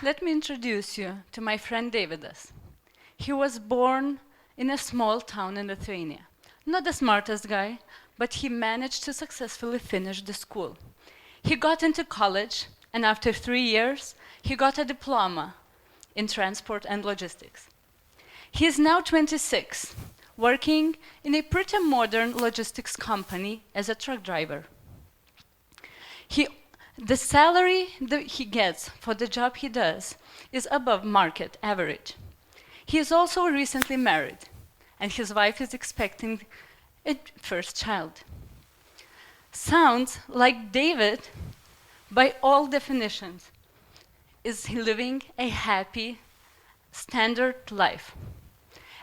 Let me introduce you to my friend Davidas. He was born in a small town in Lithuania. Not the smartest guy, but he managed to successfully finish the school. He got into college, and after 3 years, he got a diploma in transport and logistics. He is now 26, working in a pretty modern logistics company as a truck driver. The salary that he gets for the job he does is above market average. He is also recently married, and his wife is expecting a first child. Sounds like David, by all definitions, is living a happy, standard life.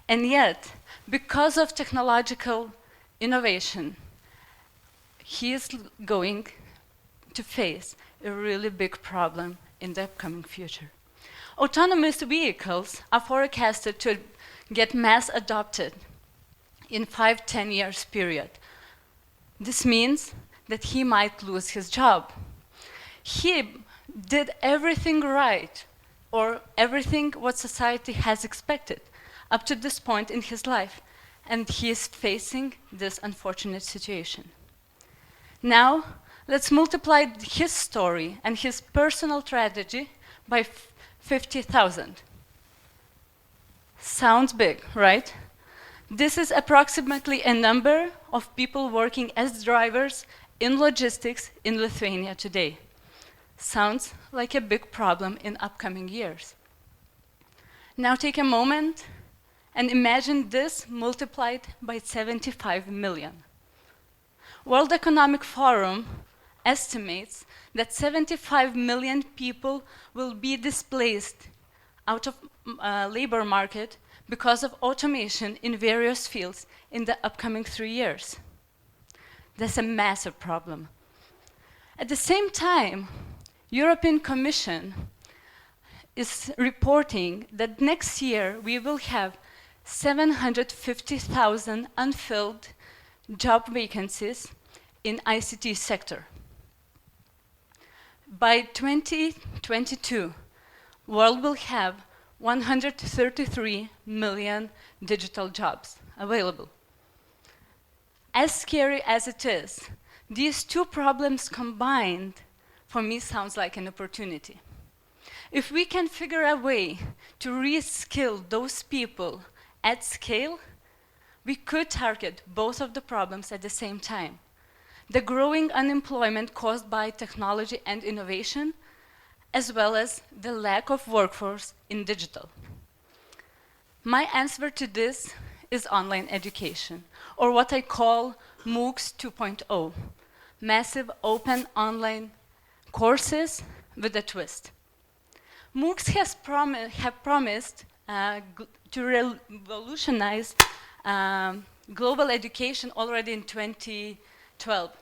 And yet, because of technological innovation, he is going to face a really big problem in the upcoming future. Autonomous vehicles are forecasted to get mass adopted in 5-10 years period. This means that he might lose his job. He did everything right, or everything what society has expected up to this point in his life, and he is facing this unfortunate situation. Now, let's multiply his story and his personal tragedy by 50,000. Sounds big, right? This is approximately a number of people working as drivers in logistics in Lithuania today. Sounds like a big problem in upcoming years. Now take a moment and imagine this multiplied by 75 million. World Economic Forum estimates that 75 million people will be displaced out of labor market because of automation in various fields in the upcoming 3 years. That's a massive problem. At the same time, European Commission is reporting that next year we will have 750,000 unfilled job vacancies in ICT sector. By 2022, world will have 133 million digital jobs available. As scary as it is, these two problems combined, for me, sounds like an opportunity. If we can figure a way to reskill those people at scale, we could target both of the problems at the same time. The growing unemployment caused by technology and innovation, as well as the lack of workforce in digital. My answer to this is online education, or what I call MOOCs 2.0, massive open online courses with a twist. MOOCs have promised to revolutionize global education already in 2012.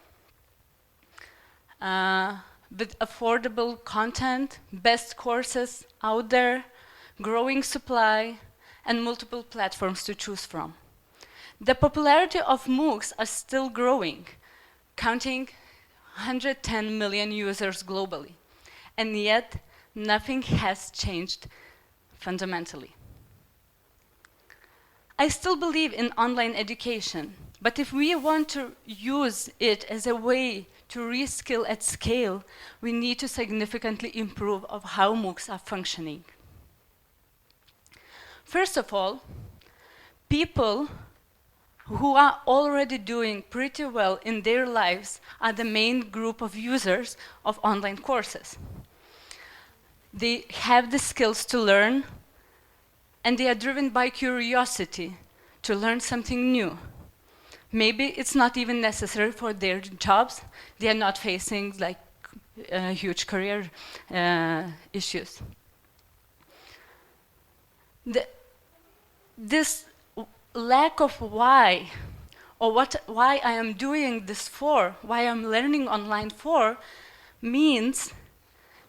With affordable content, best courses out there, growing supply, and multiple platforms to choose from. The popularity of MOOCs are still growing, counting 110 million users globally, and yet nothing has changed fundamentally. I still believe in online education, but if we want to use it as a way to reskill at scale, we need to significantly improve of how MOOCs are functioning. First of all, people who are already doing pretty well in their lives are the main group of users of online courses. They have the skills to learn, and they are driven by curiosity to learn something new. Maybe it's not even necessary for their jobs. They are not facing like huge career issues. This lack of why, or why I am doing this for, why I'm learning online for, means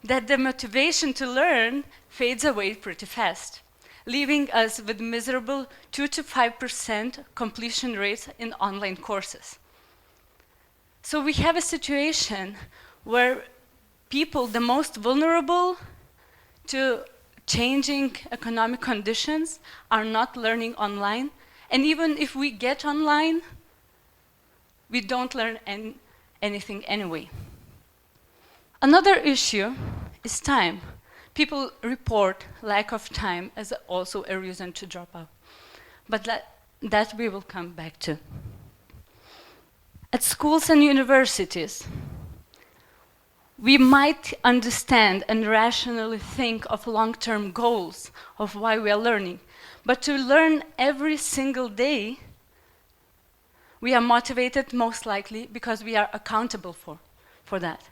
that the motivation to learn fades away pretty fast, leaving us with miserable 2 to 5% completion rates in online courses. So we have a situation where people, the most vulnerable to changing economic conditions are not learning online. And even if we get online, we don't learn anything anyway. Another issue is time. People report lack of time as also a reason to drop out. But that we will come back to. At schools and universities, we might understand and rationally think of long-term goals of why we are learning. But to learn every single day, we are motivated most likely because we are accountable for that.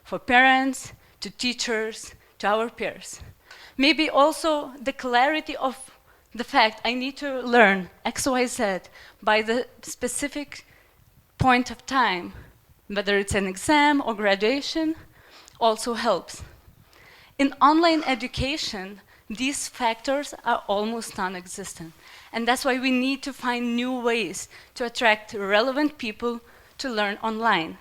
For parents, to teachers, to our peers. Maybe also the clarity of the fact I need to learn X, Y, Z by the specific point of time, whether it's an exam or graduation, also helps. In online education, these factors are almost non-existent. And that's why we need to find new ways to attract relevant people to learn online.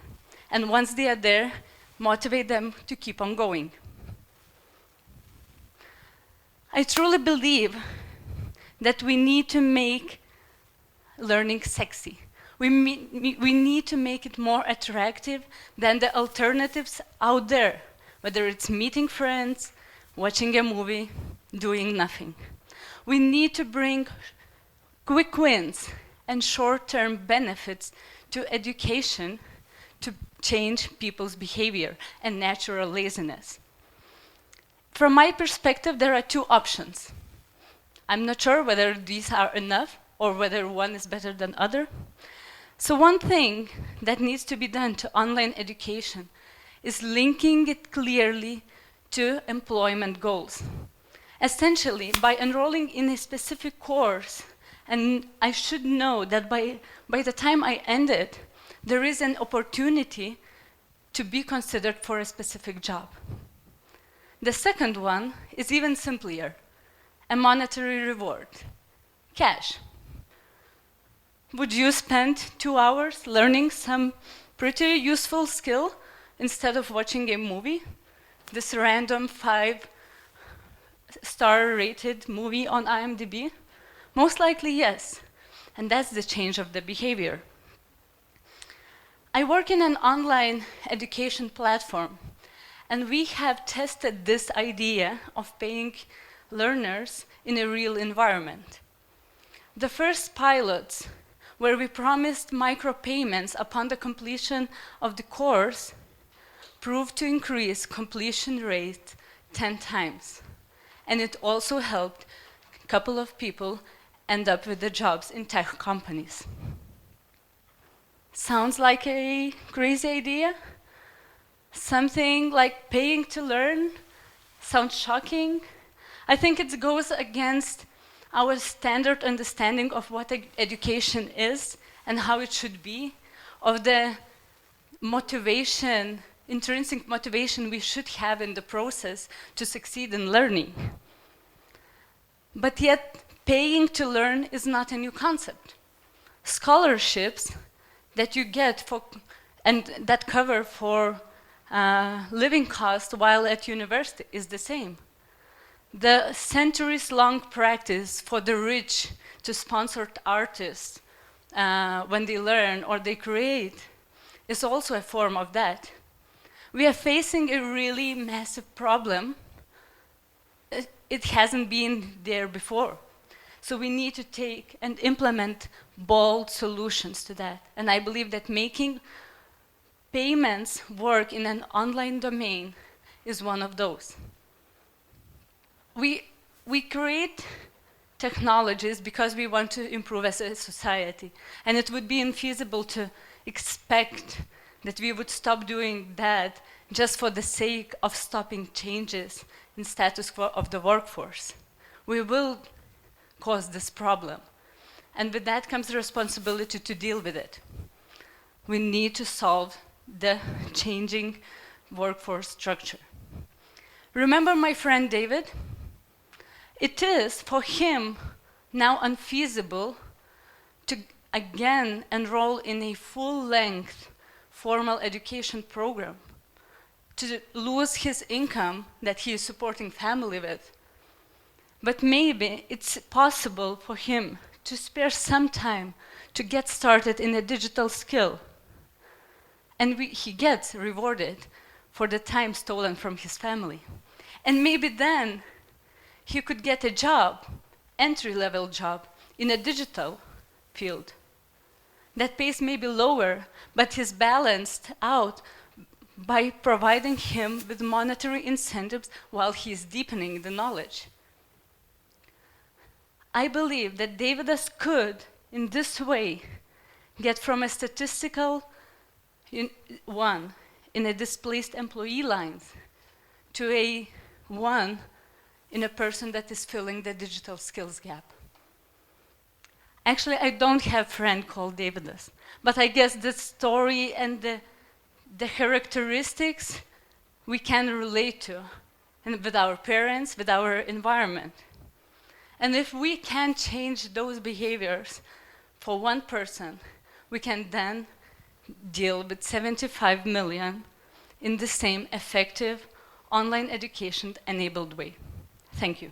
And once they are there, motivate them to keep on going. I truly believe that we need to make learning sexy. We need to make it more attractive than the alternatives out there, whether it's meeting friends, watching a movie, doing nothing. We need to bring quick wins and short-term benefits to education to change people's behavior and natural laziness. From my perspective, there are two options. I'm not sure whether these are enough or whether one is better than other. So one thing that needs to be done to online education is linking it clearly to employment goals. Essentially, by enrolling in a specific course, and I should know that by the time I end it, there is an opportunity to be considered for a specific job. The second one is even simpler, a monetary reward, cash. Would you spend 2 hours learning some pretty useful skill instead of watching a movie? This random 5-star rated movie on IMDb? Most likely, yes. And that's the change of the behavior. I work in an online education platform, and we have tested this idea of paying learners in a real environment. The first pilots, where we promised micropayments upon the completion of the course, proved to increase completion rate 10 times. And it also helped a couple of people end up with the jobs in tech companies. Sounds like a crazy idea? Something like paying to learn? Sounds shocking? I think it goes against our standard understanding of what education is and how it should be, of the motivation, intrinsic motivation we should have in the process to succeed in learning. But yet, paying to learn is not a new concept. Scholarships that you get for, and that cover for living costs while at university is the same. The centuries-long practice for the rich to sponsor artists when they learn or they create is also a form of that. We are facing a really massive problem. It hasn't been there before. So we need to take and implement bold solutions to that. And I believe that making payments work in an online domain is one of those. We create technologies because we want to improve as a society. And it would be infeasible to expect that we would stop doing that just for the sake of stopping changes in status quo of the workforce. We will cause this problem. And with that comes the responsibility to deal with it. We need to solve the changing workforce structure. Remember my friend David? It is, for him, now unfeasible to again enroll in a full-length formal education program to lose his income that he is supporting family with. But maybe it's possible for him to spare some time to get started in a digital skill. And he gets rewarded for the time stolen from his family. And maybe then he could get a job, entry-level job, in a digital field. That pays maybe lower, but is balanced out by providing him with monetary incentives while he is deepening the knowledge. I believe that Davidas could, in this way, get from a statistical one in a displaced employee lines to a one in a person that is filling the digital skills gap. Actually, I don't have a friend called Davidas, but I guess the story and the characteristics we can relate to, and with our parents, with our environment. And if we can change those behaviors for one person, we can then deal with 75 million in the same effective online education-enabled way. Thank you.